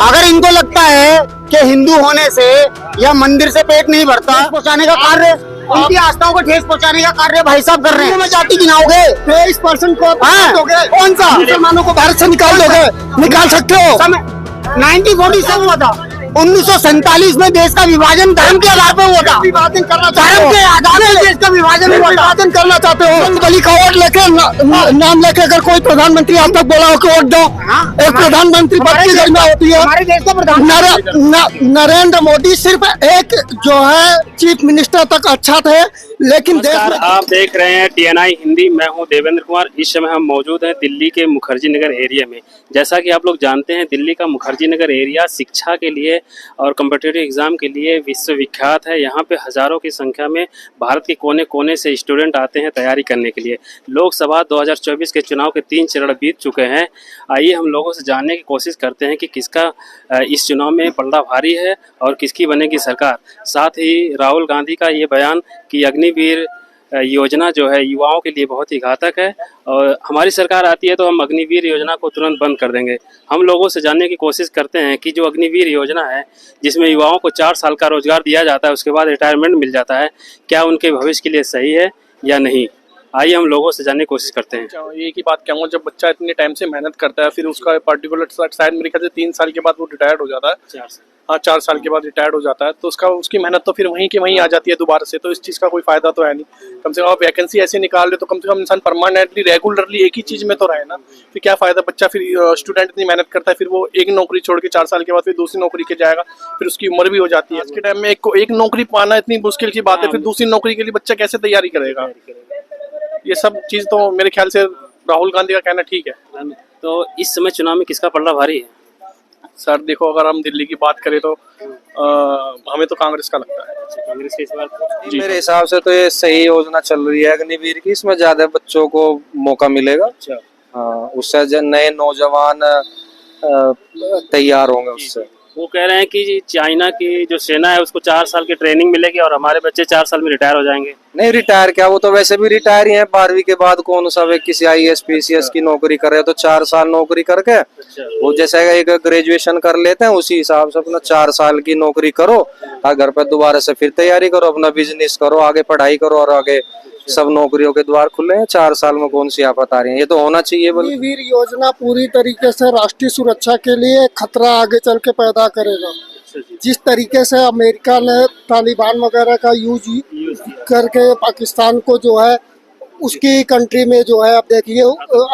अगर इनको लगता है कि हिंदू होने से या मंदिर से पेट नहीं भरता, पहुंचाने का कार्य, उनकी आस्थाओं को ठेस पहुंचाने का कार्य भाई साहब कर रहे हैं। जाति गिनाओगे 23% को कौन सा मुसलमानों को भारत से निकाल दोगे? निकाल सकते हो? 1947 हुआ था, 1947 में देश का विभाजन धर्म के आधार पर हुआ था। विभाजन करना, धर्म के आधार पर देश का विभाजन करना चाहते हो? बली का वोट लेके नाम लेके अगर कोई प्रधानमंत्री आज तक बोला हो कि वोट दो, एक प्रधानमंत्री पद की गरिमा होती है। हमारे देश का प्रधानमंत्री नरेंद्र मोदी सिर्फ एक जो है चीफ मिनिस्टर तक अच्छा थे, लेकिन देश में आप देख रहे हैं TNI हिंदी। मैं हूं देवेंद्र कुमार। इस समय हम मौजूद हैं दिल्ली के मुखर्जी नगर एरिया में। जैसा कि आप लोग जानते हैं, दिल्ली का मुखर्जी नगर एरिया शिक्षा के लिए और कॉम्पिटिटिव एग्जाम के लिए विश्वविख्यात है। यहाँ पे हजारों की संख्या में भारत के कोने कोने से स्टूडेंट आते हैं तैयारी करने के लिए। लोकसभा 2024 के चुनाव के 3 चरण बीत चुके हैं। आइए हम लोगों से जानने की कोशिश करते हैं कि किसका इस चुनाव में पलड़ा भारी है और किसकी बनेगी सरकार। साथ ही राहुल गांधी का ये बयान कि अग्निवीर योजना जो है युवाओं के लिए बहुत ही घातक है और हमारी सरकार आती है तो हम अग्निवीर योजना को तुरंत बंद कर देंगे। हम लोगों से जानने की कोशिश करते हैं कि जो अग्निवीर योजना है, जिसमें युवाओं को 4 साल का रोजगार दिया जाता है, उसके बाद रिटायरमेंट मिल जाता है, क्या उनके भविष्य के लिए सही है या नहीं। आइए हम लोगों से जानने की कोशिश करते हैं। एक ही बात कहूँगा, जब बच्चा इतने टाइम से मेहनत करता है, फिर उसका पर्टिकुलर शायद मेरे ख्याल से 3 साल के बाद वो रिटायर्ड हो जाता है। 4 साल के बाद रिटायर्ड हो जाता है, तो उसकी मेहनत तो फिर वहीं की वहीं आ जाती है दोबारा से। तो इस चीज़ का कोई फायदा तो है नहीं। कम से कम आप वैकेंसी ऐसे निकाल रहे तो कम से कम इंसान परमानेंटली रेगुलरली एक ही चीज़ में तो रहे ना। फिर क्या फायदा? बच्चा फिर स्टूडेंट इतनी मेहनत करता है, फिर वो एक नौकरी छोड़ के 4 साल के बाद फिर दूसरी नौकरी के जाएगा, फिर उसकी उम्र भी हो जाती है। आज के टाइम में एक नौकरी पाना इतनी मुश्किल की बात है, फिर दूसरी नौकरी के लिए बच्चा कैसे तैयारी करेगा? ये सब चीज़ तो मेरे ख्याल से राहुल गांधी का कहना ठीक है। तो इस समय चुनाव में किसका पलड़ा भारी है? सर देखो, अगर हम दिल्ली की बात करें तो हमें तो कांग्रेस का लगता है। कांग्रेस के इस बार मेरे हिसाब से तो ये सही योजना चल रही है अग्निवीर की। इसमें ज्यादा बच्चों को मौका मिलेगा। हाँ, उससे नए नौजवान तैयार होंगे उससे। वो कह रहे हैं कि चाइना की जो सेना है उसको 4 साल की ट्रेनिंग मिलेगी और हमारे बच्चे 4 साल में रिटायर हो जाएंगे। नहीं, रिटायर क्या, वो तो वैसे भी रिटायर ही है। 12वीं के बाद कौन सा वे किसी IAS PCS की नौकरी कर रहे हो तो 4 साल नौकरी करके वो जैसे एक ग्रेजुएशन कर लेते हैं, उसी हिसाब से अपना 4 साल की नौकरी करो और घर पर दोबारा से फिर तैयारी करो, अपना बिजनेस करो, आगे पढ़ाई करो और आगे सब नौकरियों के द्वार खुले हैं। 4 साल में कौन सी आफत आ रही है? ये तो होना चाहिए। अग्निवीर योजना पूरी तरीके से राष्ट्रीय सुरक्षा के लिए खतरा आगे चल के पैदा करेगा। जिस तरीके से अमेरिका ने तालिबान वगैरह का यूज करके पाकिस्तान को जो है उसकी कंट्री में जो है अब देखिए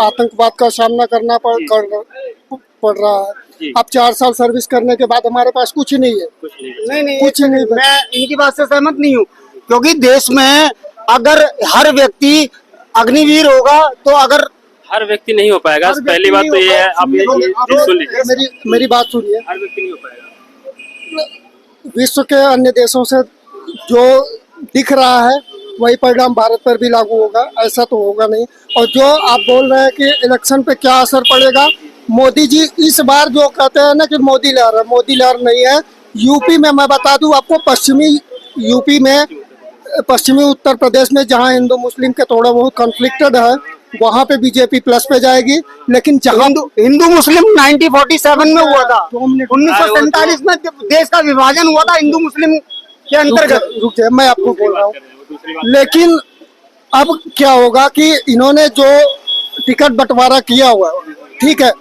आतंकवाद का सामना करना पड़ रहा है। अब 4 साल सर्विस करने के बाद हमारे पास कुछ नहीं है। नहीं कुछ नहीं। मैं इनकी बात से सहमत नहीं हूँ, क्योंकि देश में अगर हर व्यक्ति अग्निवीर होगा तो अगर हर व्यक्ति नहीं हो पाएगा। पहली बात तो ये है, आप ये सुन लीजिए, मेरी बात सुनिए। हर व्यक्ति नहीं हो पाएगा। विश्व के अन्य देशों से जो दिख रहा है वही परिणाम भारत पर भी लागू होगा, ऐसा तो होगा नहीं। और जो आप बोल रहे हैं कि इलेक्शन पे क्या असर पड़ेगा, मोदी जी इस बार जो कहते हैं ना कि मोदी लहर है, मोदी लहर नहीं है। यूपी में मैं बता दूं आपको, पश्चिमी उत्तर प्रदेश में जहां हिंदू मुस्लिम के थोड़ा बहुत कॉन्फ्लिक्टेड है, वहां पे बीजेपी प्लस पे जाएगी। लेकिन जहां हिंदू मुस्लिम 1947 में हुआ था, 1947 में देश का विभाजन हुआ था हिंदू मुस्लिम के अंतर्गत। रुक जाए, मैं आपको बोल रहा हूँ। लेकिन अब क्या होगा कि इन्होंने जो टिकट बंटवारा किया हुआ है, ठीक है,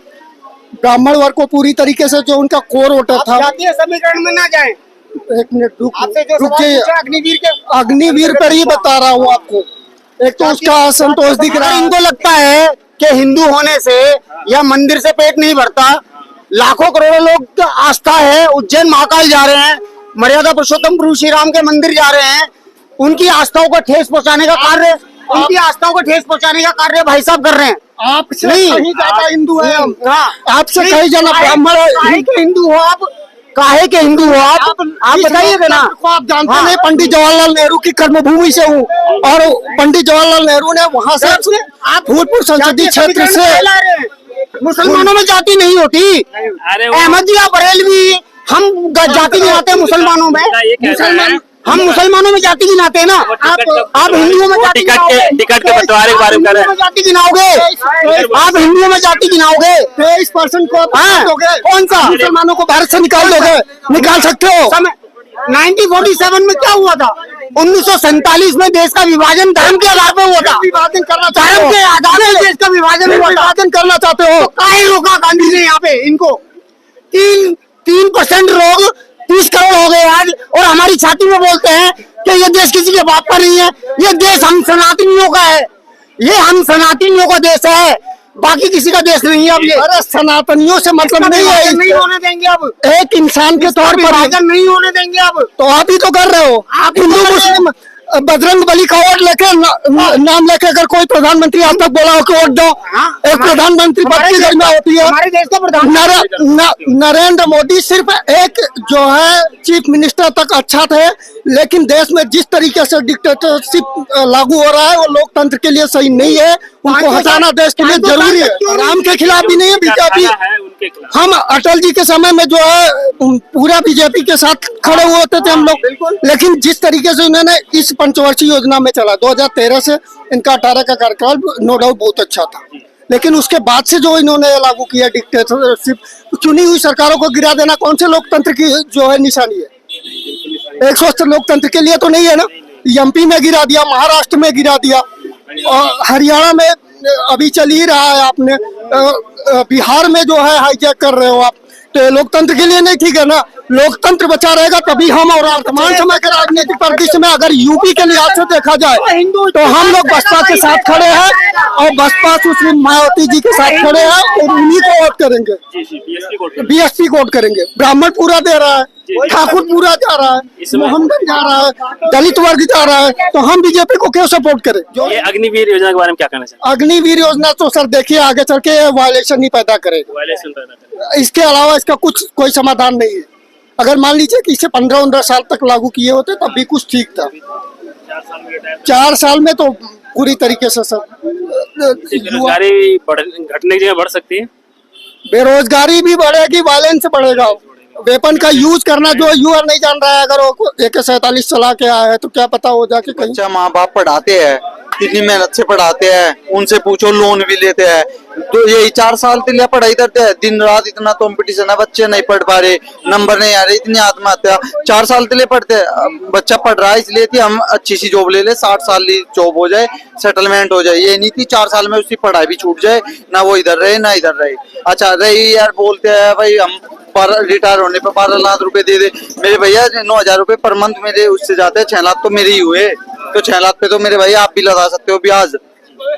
ब्राह्मण वर्ग को पूरी तरीके से जो उनका कोर वोटर था। जातीय समीकरण में ना जाए। एक मिनट रुक अग्निवीर पर ही बता रहा हूँ आपको। एक तो उसका असंतोष दिख रहा है। इनको लगता है कि हिंदू होने से या मंदिर से पेट नहीं भरता। लाखों करोड़ों लोग आस्था है, उज्जैन महाकाल जा रहे हैं, मर्यादा पुरुषोत्तम प्रभु श्री राम के मंदिर जा रहे हैं। उनकी आस्थाओं को ठेस पहुंचाने का कार्य भाई साहब कर रहे हैं। आपसे कहीं ज्यादा हिंदू है हम। आपसे कहीं ज्यादा ब्राह्मण काहे के हिंदू हो आप? काहे के हिंदू हो आप बताइएगा ना। आप जानते हैं, पंडित जवाहरलाल नेहरू की कर्मभूमि से हूँ और पंडित जवाहरलाल नेहरू ने वहाँ से भूतपूर्व संसदीय क्षेत्र से। मुसलमानों में जाति नहीं होती। अहमदिया बरेलवी हम जाति नहीं आते मुसलमानों में। हम मुसलमानों में जाति गिनाते हैं ना, आप हिंदुओं में जाति गिनाओगे, टिकट के बंटवारे के बारे में कह रहे हैं। जाति गिनाओगे, आप हिंदुओं में जाति गिनाओगे 23% को दोगे, कौन सा मुसलमानों को भारत से निकाल दोगे? निकाल सकते हो? 1947 में क्या हुआ था? 1947 में देश का विभाजन धर्म के आधार पर हुआ था। विभाजन करना धर्म के आधार पर देश का विभाजन हुआ था। विभाजन करना चाहते हो? काहे रोका गांधी ने यहाँ पे इनको? 3% लोग 30 करोड़ हो गए आज, और हमारी छाती में बोलते हैं कि ये देश किसी के बाप का नहीं है, ये देश हम सनातनियों का है, ये हम सनातनियों का देश है, बाकी किसी का देश नहीं है। अब ये अरे सनातनियों से मतलब नहीं है, नहीं होने देंगे अब, एक इंसान के तौर पर विभाजन नहीं होने देंगे अब। तो आप ही तो कर रहे हो, आप हिंदू मुस्लिम बजरंग बली का वोट लेके नाम लेके अगर कोई प्रधानमंत्री आज तक बोला हो कि वोट दो, एक प्रधानमंत्री पद की गरिमा होती है। हमारे देश का प्रधानमंत्री नरेंद्र मोदी सिर्फ एक जो है चीफ मिनिस्टर तक अच्छा थे, लेकिन देश में जिस तरीके से डिक्टेटरशिप लागू हो रहा है वो लोकतंत्र के लिए सही नहीं है, उनको हटाना देश के लिए जरूरी है। राम के खिलाफ भी नहीं है बीजेपी, हम अटल जी के समय में जो है पूरा बीजेपी के साथ खड़े हुए होते थे हम लोग, लेकिन जिस तरीके से उन्होंने इस पंचवर्षीय योजना में चला 2013 से इनका 18 का कार्यकाल नो डाउट बहुत अच्छा था, लेकिन उसके बाद से जो इन्होंने लागू किया डिक्टेटरशिप, चुनी हुई सरकारों को गिरा देना कौन से लोकतंत्र की जो है निशानी है? एक स्वस्थ लोकतंत्र के लिए तो नहीं है ना। एमपी में गिरा दिया, महाराष्ट्र में गिरा दिया, और हरियाणा में अभी चल ही रहा है, आपने बिहार में जो है हाईजैक कर रहे हो आप, तो ये लोकतंत्र के लिए नहीं ठीक है ना। लोकतंत्र बचा रहेगा तभी हम, और वर्तमान समय के राजनीतिक परिदृश्य में अगर यूपी के लिहाज से देखा जाए तो हम लोग बसपा के साथ खड़े हैं, और बसपा सुश्री मायावती जी के साथ खड़े हैं, और उन्हीं को वोट करेंगे, बीएसपी को वोट करेंगे। ब्राह्मण पूरा दे रहा है, ठाकुर पूरा जा रहा है, मोहम्मदन जा रहा है, दलित वर्ग जा रहा है, तो हम बीजेपी को क्यों सपोर्ट करें? जो ये अग्निवीर योजना के बारे में क्या कहना चाहते अग्निवीर योजना तो सर देखिए आगे चल के वायलेशन ही पैदा करेगा, हैं? इसके अलावा इसका कोई समाधान नहीं है। अगर मान लीजिए कि इसे 15-15 साल तक लागू किए होते तब भी कुछ ठीक था, 4 साल में तो पूरी तरीके से सब बेरोजगारी घटने की जगह बढ़ सकती है, बेरोजगारी भी बढ़ेगी, वायलेंस बढ़ेगा। वेपन का यूज करना जो यूज नहीं जान रहा है, अगर वो AK-47 चला के आया है तो क्या पता हो जाके कहीं। बच्चा माँ बाप पढ़ाते हैं, इतनी मेहनत से पढ़ाते हैं, उनसे पूछो लोन भी लेते हैं, तो यही 4 साल के लिए पढ़ाई करते हैं, दिन रात इतना कंपटीशन है, बच्चे नहीं पढ़ पा रहे, नंबर नहीं आ रहे, इतनी आत्महत्या 4 साल के लिए पढ़ते हैं। बच्चा पढ़ रहा है इसलिए कि हम अच्छी सी जॉब ले ले, 60 साल की जॉब हो जाए, सेटलमेंट हो जाए, ये नहीं कि 4 साल में उसकी पढ़ाई भी छूट जाए, ना वो इधर रहे ना इधर रहे। अच्छा रही यार, बोलते हैं भाई हम रिटायर होने पे 12 लाख रुपए दे दे, मेरे भैया 9,000 रुपए पर मंथ मेरे उससे जाते हैं, 6 लाख तो मेरे ही हुए, तो 6 लाख पे तो मेरे भैया आप भी लगा सकते हो ब्याज।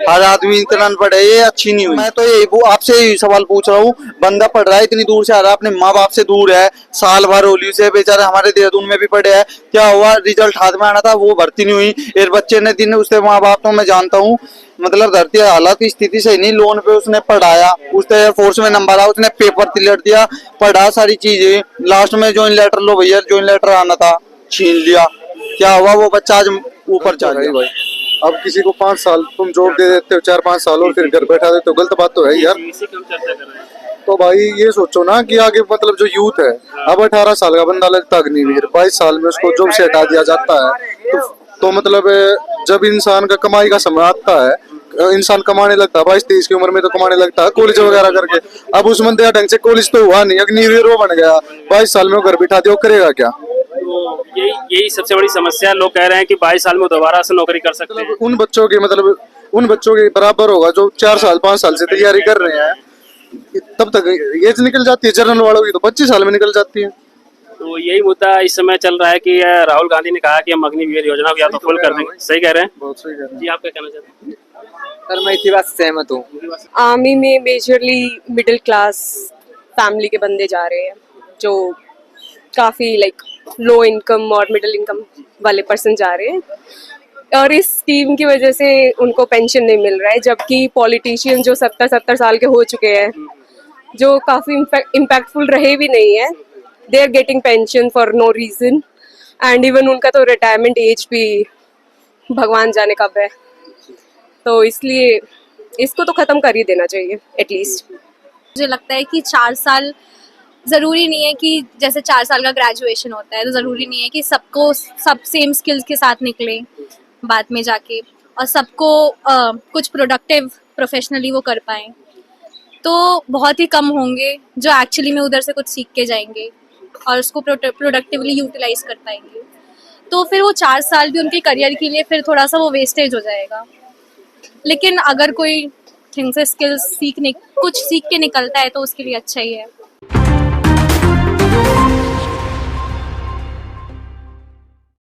हर आदमी इतना पढ़े, ये अच्छी नहीं हुई। मैं तो यही आपसे यही सवाल पूछ रहा हूँ, बंदा पढ़ रहा है, इतनी दूर से आ रहा है, अपने माँ बाप से दूर है, साल भर होली से बेचारे हमारे देहरादून में भी पढ़े हैं, क्या हुआ रिजल्ट हाथ में आना था वो भर्ती नहीं हुई, एक बच्चे ने दिन उसके माँ बाप तो मैं जानता हूँ, मतलब धरती हालात की स्थिति सही नहीं, लोन पे उसने पढ़ाया, उसने फोर्स में नंबर आया, उसने पेपर तिलट दिया, पढ़ा सारी चीजें, लास्ट में ज्वाइन लेटर लो भैया, ज्वाइन लेटर आना था छीन लिया, क्या हुआ वो बच्चा आज ऊपर चल गया। भाई अब किसी को 5 साल तुम जॉब दे देते हो, 4-5 साल और फिर घर बैठा देते हो, गलत बात तो है यार। तो भाई ये सोचो ना कि आगे मतलब जो यूथ है, अब 18 साल का बंदा लगता अग्निवीर, 22 साल में उसको जॉब से हटा दिया जाता है, तो मतलब जब इंसान का कमाई का समय आता है, इंसान कमाने लगता है 22-23 की उम्र में तो कमाने लगता है कॉलेज वगैरह करके। अब उस बंदे ढंग से कॉलेज तो हुआ नहीं, अग्निवीर वो बन गया, 22 साल में वो घर बिठा दिया, वो करेगा क्या? तो यही सबसे बड़ी समस्या, लोग कह रहे हैं कि 22 साल में दोबारा से नौकरी कर सकते हैं। उन बच्चों के बराबर होगा जो 4 साल 5 साल से तैयारी कर रहे हैं, तब तक एज निकल जाती है, जनरल वालों की तो 25 साल में निकल जाती है। तो यही मुद्दा इस समय चल रहा है कि राहुल गांधी ने कहा कि हम अग्निवीर योजना को या तो फुल कर देंगे। सही कह रहे हैं, बहुत सही कह रहे हैं। जी आप क्या कहना चाहते हैं? सर मैं इसी बात से सहमत हूँ। आर्मी में मेजरली मिडिल क्लास फैमिली के बंदे जा रहे हैं, जो काफ़ी लाइक लो इनकम और मिडिल इनकम वाले पर्सन जा रहे हैं, और इस स्कीम की वजह से उनको पेंशन नहीं मिल रहा है, जबकि पॉलिटिशियन जो 70 साल के हो चुके हैं, जो काफ़ी इम्पैक्टफुल रहे भी नहीं है, they are getting pension for no reason, and even उनका तो रिटायरमेंट एज भी भगवान जाने कब है। तो इसलिए इसको तो ख़त्म कर ही देना चाहिए एटलीस्ट। मुझे लगता है कि 4 साल ज़रूरी नहीं है कि जैसे 4 साल का ग्रेजुएशन होता है तो ज़रूरी नहीं है कि सबको सब सेम स्किल्स के साथ निकलें बाद में जाके, और सबको कुछ प्रोडक्टिव प्रोफेशनली वो कर पाएँ। तो बहुत ही कम होंगे जो एक्चुअली में उधर से कुछ सीख के जाएंगे और उसको प्रोडक्टिवली यूटिलाइज कर पाएंगे। तो फिर वो 4 साल भी उनके करियर के लिए फिर थोड़ा सा वो वेस्टेज हो जाएगा। लेकिन अगर कोई ढंग से स्किल्स कुछ सीख के निकलता है तो उसके लिए अच्छा ही है।